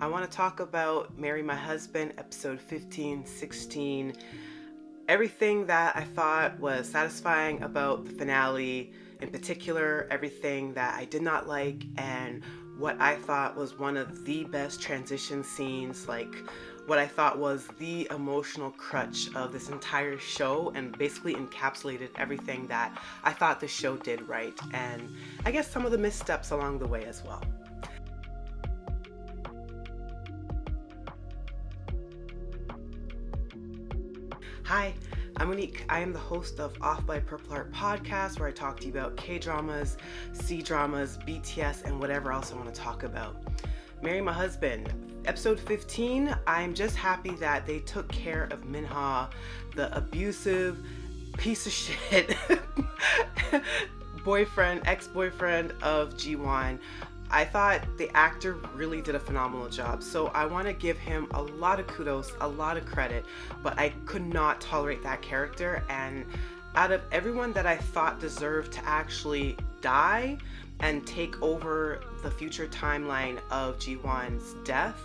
I want to talk about Marry My Husband, episode 15, 16. Everything that I thought was satisfying about the finale, in particular, everything that I did not like, and what I thought was one of the best transition scenes, like what I thought was the emotional crutch of this entire show, and basically encapsulated everything that I thought the show did right, and I guess some of the missteps along the way as well. Hi, I'm Monique. I am the host of Off by Purple Heart podcast, where I talk to you about K dramas, C dramas, BTS, and whatever else I want to talk about. Marry My Husband, episode 15. I'm just happy that they took care of Minha, the abusive piece of shit ex-boyfriend of Jiwon. I thought the actor really did a phenomenal job. So I want to give him a lot of kudos, a lot of credit, but I could not tolerate that character. And out of everyone that I thought deserved to actually die and take over the future timeline of Jiwon's death,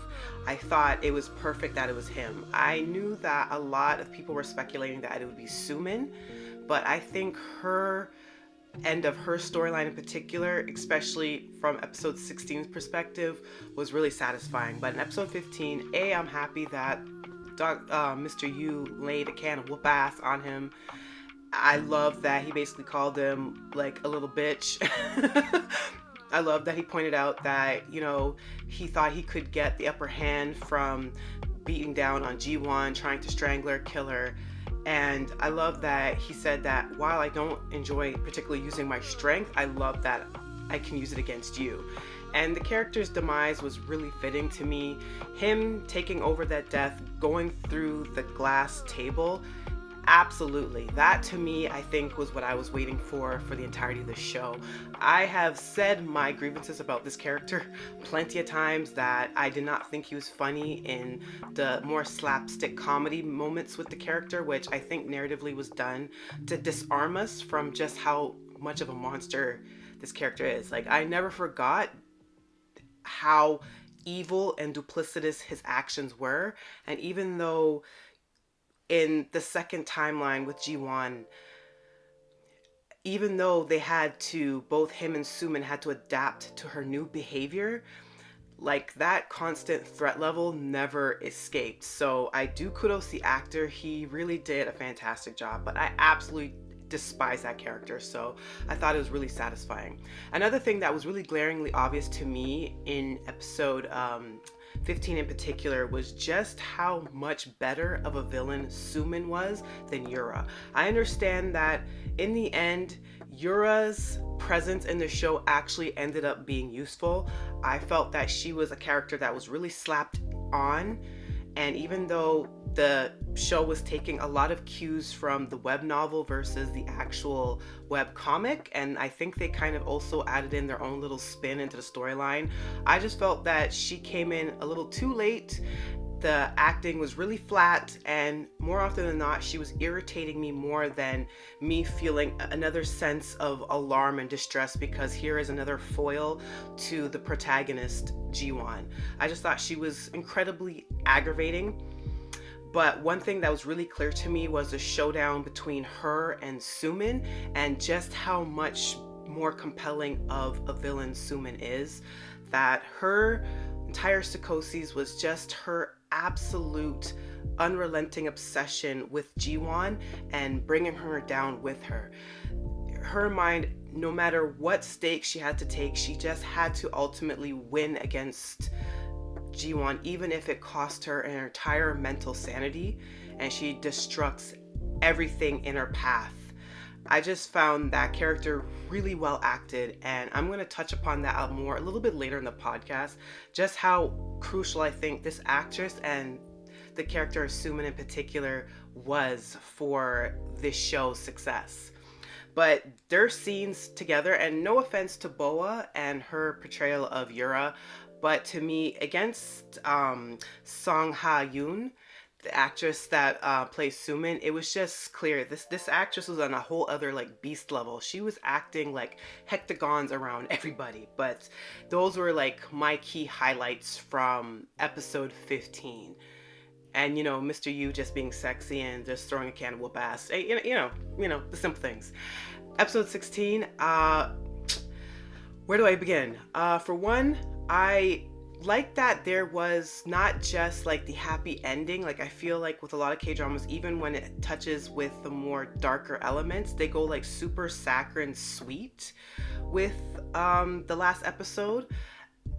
I thought it was perfect that it was him. I knew that a lot of people were speculating that it would be Sumin, but I think her end of her storyline in particular, especially from episode 16's perspective, was really satisfying. But in episode 15, I'm happy that Mr. Yu laid a can of whoop ass on him. I love that he basically called him like a little bitch. I love that he pointed out that, he thought he could get the upper hand from beating down on G1, trying to strangle her, kill her. And I love that he said that while I don't enjoy particularly using my strength, I love that I can use it against you. And the character's demise was really fitting to me. Him taking over that death, going through the glass table, absolutely. That to me, I think, was what I was waiting for the entirety of the show. I have said my grievances about this character plenty of times, that I did not think he was funny in the more slapstick comedy moments with the character, which I think narratively was done to disarm us from just how much of a monster this character is. Like, I never forgot how evil and duplicitous his actions were. And even though in the second timeline with G1, even though they had to, both him and Sumin had to adapt to her new behavior, like that constant threat level never escaped. So I do kudos the actor. He really did a fantastic job, but I absolutely despise that character. So I thought it was really satisfying. Another thing that was really glaringly obvious to me in episode 15 in particular was just how much better of a villain Sumin was than Yura. I understand that in the end, Yura's presence in the show actually ended up being useful. I felt that she was a character that was really slapped on, and even though the show was taking a lot of cues from the web novel versus the actual web comic, and I think they kind of also added in their own little spin into the storyline, I just felt that she came in a little too late. The acting was really flat, and more often than not, she was irritating me more than me feeling another sense of alarm and distress, because here is another foil to the protagonist, Jiwon. I just thought she was incredibly aggravating. But one thing that was really clear to me was the showdown between her and Sumin, and just how much more compelling of a villain Sumin is. That her entire psychosis was just her absolute unrelenting obsession with Jiwon and bringing her down with her. Her mind, no matter what stakes she had to take, she just had to ultimately win against Jiwon, even if it cost her an entire mental sanity, and she destructs everything in her path. I just found that character really well acted, and I'm going to touch upon that more a little bit later in the podcast, just how crucial I think this actress and the character of Sumin in particular was for this show's success. But their scenes together, and no offense to Boa and her portrayal of Yura, but to me, against Song Ha Yoon, the actress that plays Sumin, it was just clear this actress was on a whole other like beast level. She was acting like hectagons around everybody. But those were like my key highlights from episode 15. And Mr. Yu just being sexy and just throwing a can of whoop ass. The simple things. Episode 16. Where do I begin? For one, I like that there was not just like the happy ending. Like I feel like with a lot of K-dramas, even when it touches with the more darker elements, they go like super saccharine sweet with the last episode.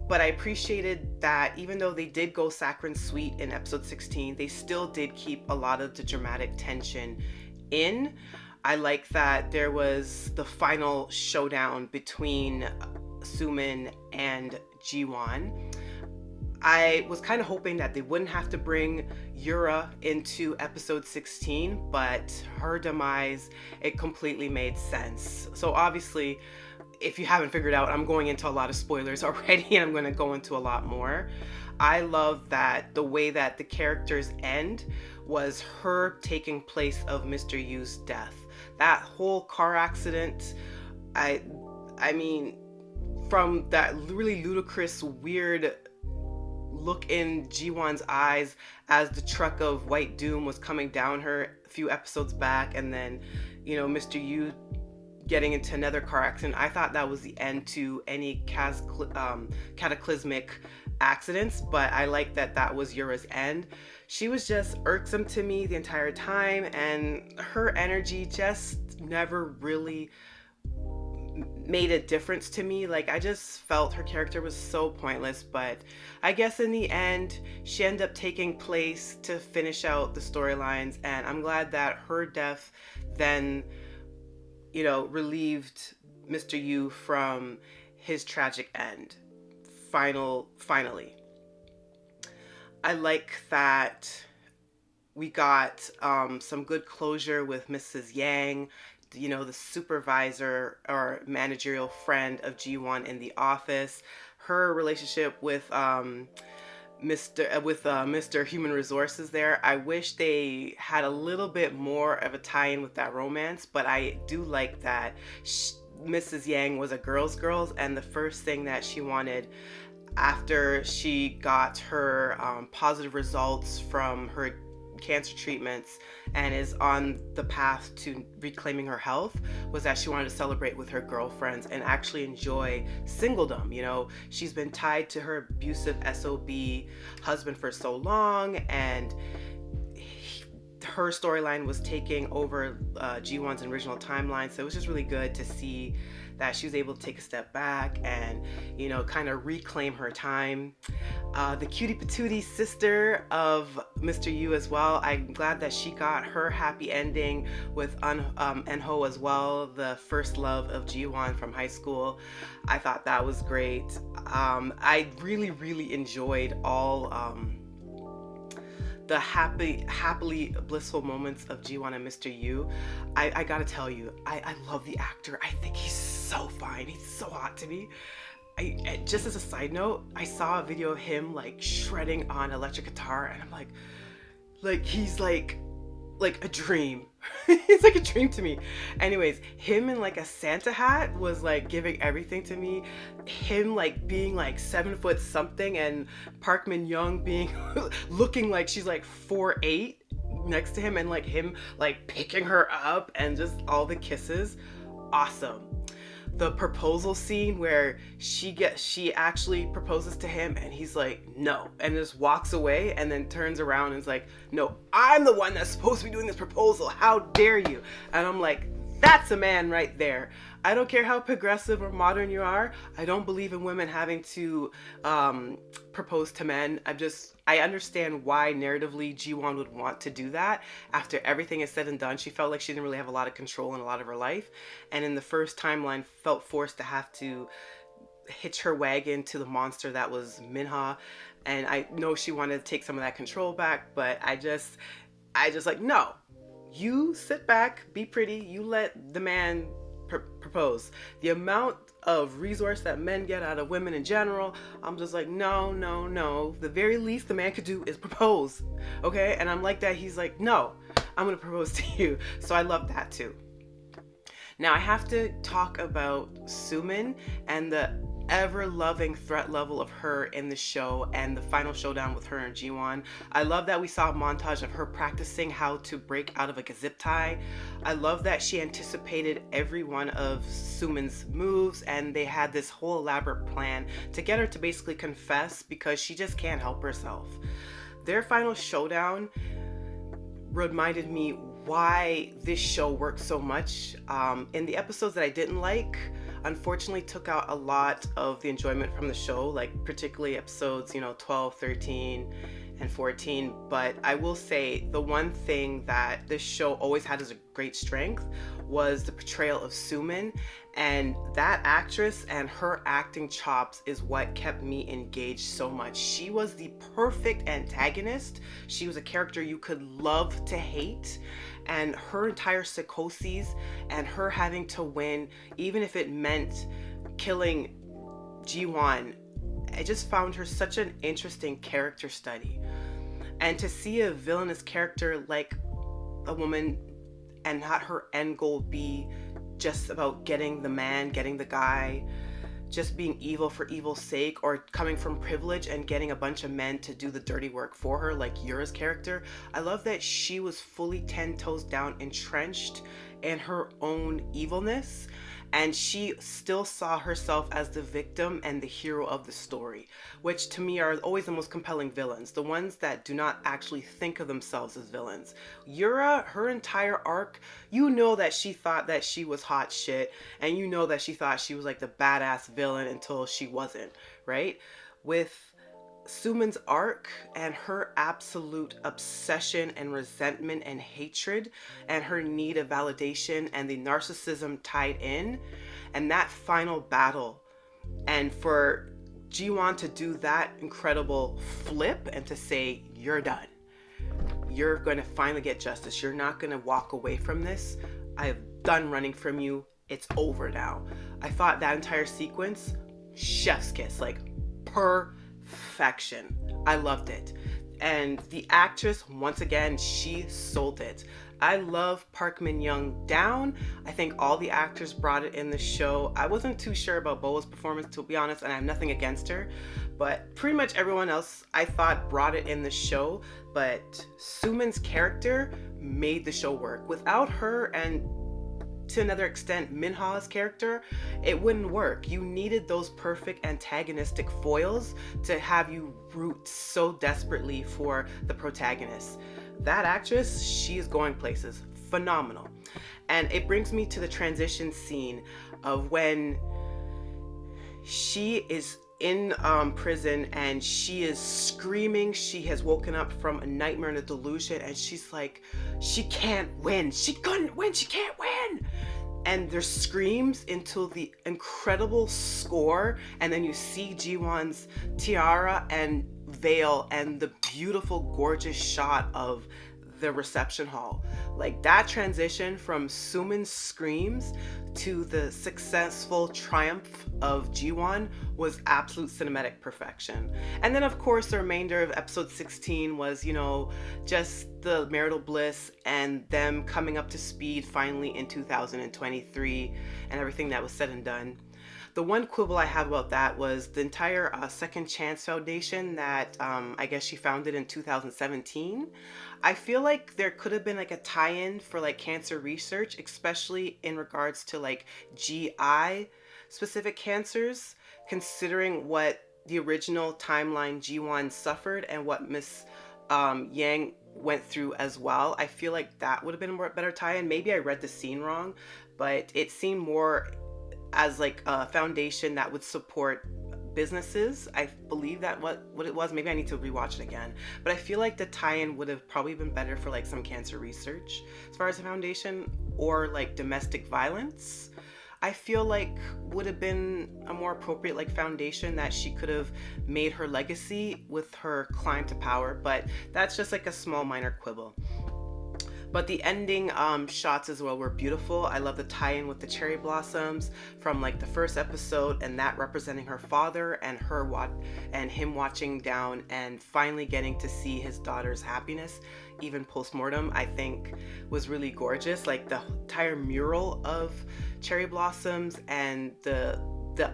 But I appreciated that even though they did go saccharine sweet in episode 16, they still did keep a lot of the dramatic tension in. I like that there was the final showdown between Sumin and Jiwon. I was kind of hoping that they wouldn't have to bring Yura into episode 16, but her demise, it completely made sense. So obviously, if you haven't figured out, I'm going into a lot of spoilers already, and I'm going to go into a lot more. I love that the way that the characters end was her taking place of Mr. Yu's death. That whole car accident, I mean, from that really ludicrous, weird look in Jiwon's eyes as the truck of white doom was coming down her a few episodes back, and then, Mr. Yu getting into another car accident. I thought that was the end to any cataclysmic accidents, but I like that was Yura's end. She was just irksome to me the entire time, and her energy just never really made a difference to me. Like I just felt her character was so pointless, but I guess in the end she ended up taking place to finish out the storylines, and I'm glad that her death then relieved Mr. Yu from his tragic end. Finally. I like that we got some good closure with Mrs. Yang, the supervisor or managerial friend of Jiwon in the office. Her relationship with Mr. Human Resources there. I wish they had a little bit more of a tie-in with that romance, but I do like that Mrs. Yang was a girl's and the first thing that she wanted after she got her positive results from her cancer treatments and is on the path to reclaiming her health was that she wanted to celebrate with her girlfriends and actually enjoy singledom. She's been tied to her abusive SOB husband for so long, and her storyline was taking over Jiwon's original timeline. So it was just really good to see that she was able to take a step back and, kind of reclaim her time. The cutie patootie sister of Mr. Yu as well. I'm glad that she got her happy ending with Enho as well, the first love of Jiwon from high school. I thought that was great. I really, really enjoyed all the happily blissful moments of Jiwon and Mr. Yu. I gotta tell you, I love the actor. I think he's so fine. He's so hot to me. Just as a side note, I saw a video of him like shredding on electric guitar, and I'm like he's like a dream. It's like a dream to me. Anyways, him in like a Santa hat was like giving everything to me. Him like being like 7 foot something, and Park Min Young being looking like she's like 4'8" next to him, and like him like picking her up, and just all the kisses. Awesome. The proposal scene where she actually proposes to him and he's like, no, and just walks away and then turns around and is like, no, I'm the one that's supposed to be doing this proposal. How dare you? And I'm like, that's a man right there. I don't care how progressive or modern you are. I don't believe in women having to propose to men. I understand why narratively Jiwon would want to do that. After everything is said and done, she felt like she didn't really have a lot of control in a lot of her life. And in the first timeline, felt forced to have to hitch her wagon to the monster that was Minha. And I know she wanted to take some of that control back, but I just like, no. You sit back, be pretty, you let the man propose. The amount of resource that men get out of women in general. I'm just like, no, no, no. The very least the man could do is propose. Okay? And I'm like that. He's like, no, I'm going to propose to you. So I love that too. Now I have to talk about Sumin and the ever-loving threat level of her in the show and the final showdown with her and Jiwon. I love that we saw a montage of her practicing how to break out of like a zip tie. I love that she anticipated every one of Sumin's moves, and they had this whole elaborate plan to get her to basically confess because she just can't help herself. Their final showdown reminded me why this show works so much. In the episodes that I didn't like, unfortunately took out a lot of the enjoyment from the show, like particularly episodes 12, 13 and 14. But I will say the one thing that this show always had as a great strength was the portrayal of Sumin, and that actress and her acting chops is what kept me engaged so much. She was the perfect antagonist. She was a character you could love to hate, and her entire psychoses and her having to win, even if it meant killing Jiwon, I just found her such an interesting character study. And to see a villainous character like a woman and not her end goal be just about getting the man, getting the guy, just being evil for evil's sake, or coming from privilege and getting a bunch of men to do the dirty work for her, like Yura's character. I love that she was fully 10 toes down, entrenched in her own evilness, and she still saw herself as the victim and the hero of the story, which to me are always the most compelling villains, the ones that do not actually think of themselves as villains. Yura, her entire arc, you know that she thought that she was hot shit, and you know that she thought she was like the badass villain until she wasn't, right? With Sumin's arc and her absolute obsession and resentment and hatred and her need of validation and the narcissism tied in, and that final battle, and for Jiwon to do that incredible flip and to say, you're done. You're going to finally get justice. You're not going to walk away from this. I have done running from you. It's over now. I thought that entire sequence, chef's kiss, like perfection. I loved it. And the actress, once again, she sold it. I love Park Min Young down. I think all the actors brought it in the show. I wasn't too sure about Boa's performance, to be honest, and I have nothing against her, but pretty much everyone else I thought brought it in the show. But Sumin's character made the show work. Without her, and to another extent Minha's character, it wouldn't work. You needed those perfect antagonistic foils to have you root so desperately for the protagonist. That actress, she is going places. Phenomenal. And it brings me to the transition scene of when she is in prison and she is screaming. She has woken up from a nightmare and a delusion, and she's like, she can't win. She couldn't win. She can't win. And there's screams into the incredible score, and then you see Jiwon's tiara and veil and the beautiful, gorgeous shot of the reception hall. Like that transition from Sumin's screams to the successful triumph of Jiwon was absolute cinematic perfection. And then of course the remainder of episode 16 was, just the marital bliss and them coming up to speed finally in 2023 and everything that was said and done. The one quibble I have about that was the entire Second Chance Foundation that I guess she founded in 2017. I feel like there could have been like a tie-in for like cancer research, especially in regards to like GI specific cancers, considering what the original timeline Jiwon suffered and what Miss Yang went through as well. I feel like that would have been a better tie-in. Maybe I read the scene wrong, but it seemed more as like a foundation that would support businesses. I believe that what it was. Maybe I need to rewatch it again, but I feel like the tie-in would have probably been better for like some cancer research as far as a foundation, or like domestic violence. I feel like would have been a more appropriate like foundation that she could have made her legacy with her climb to power, but that's just like a small minor quibble. But the ending shots as well were beautiful. I love the tie-in with the cherry blossoms from like the first episode, and that representing her father and and him watching down and finally getting to see his daughter's happiness, even post-mortem, I think was really gorgeous. Like the entire mural of cherry blossoms and the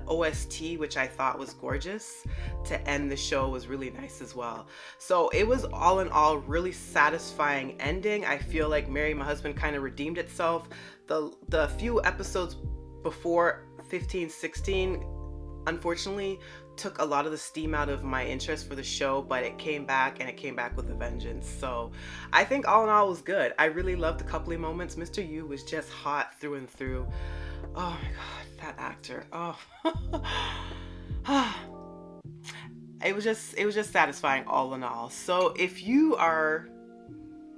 OST, which I thought was gorgeous to end the show, was really nice as well. So it was all in all really satisfying ending. I feel like Marry My Husband kind of redeemed itself. The few episodes before 15, 16, unfortunately took a lot of the steam out of my interest for the show, but it came back, and it came back with a vengeance. So I think all in all was good. I really loved the coupling moments. Mr. Yu was just hot through and through. Oh my god, that actor. Oh. It was just satisfying all in all. So if you are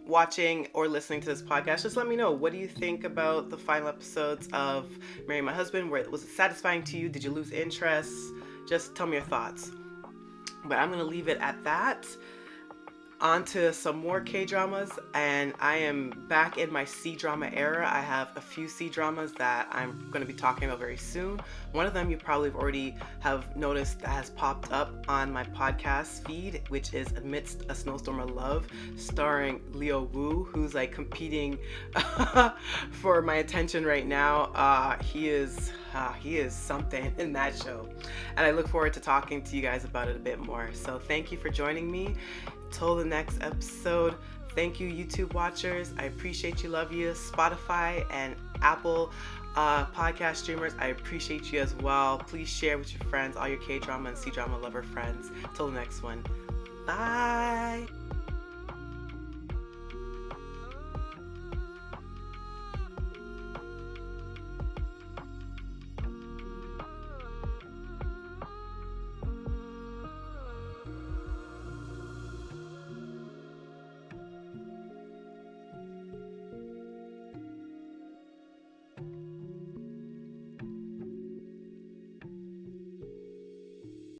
watching or listening to this podcast, just let me know, what do you think about the final episodes of Marry My Husband? Was it satisfying to you? Did you lose interest? Just tell me your thoughts. But I'm gonna leave it at that. On to some more K-dramas, and I am back in my C-drama era. I have a few C-dramas that I'm going to be talking about very soon. One of them you probably already have noticed that has popped up on my podcast feed, which is Amidst a Snowstorm of Love, starring Leo Wu, who's like competing for my attention right now. He is something in that show, and I look forward to talking to you guys about it a bit more. So thank you for joining me. Till the next episode, thank you, YouTube watchers. I appreciate you, love you. Spotify and Apple podcast streamers, I appreciate you as well. Please share with your friends, all your K-drama and C-drama lover friends. Till the next one, bye.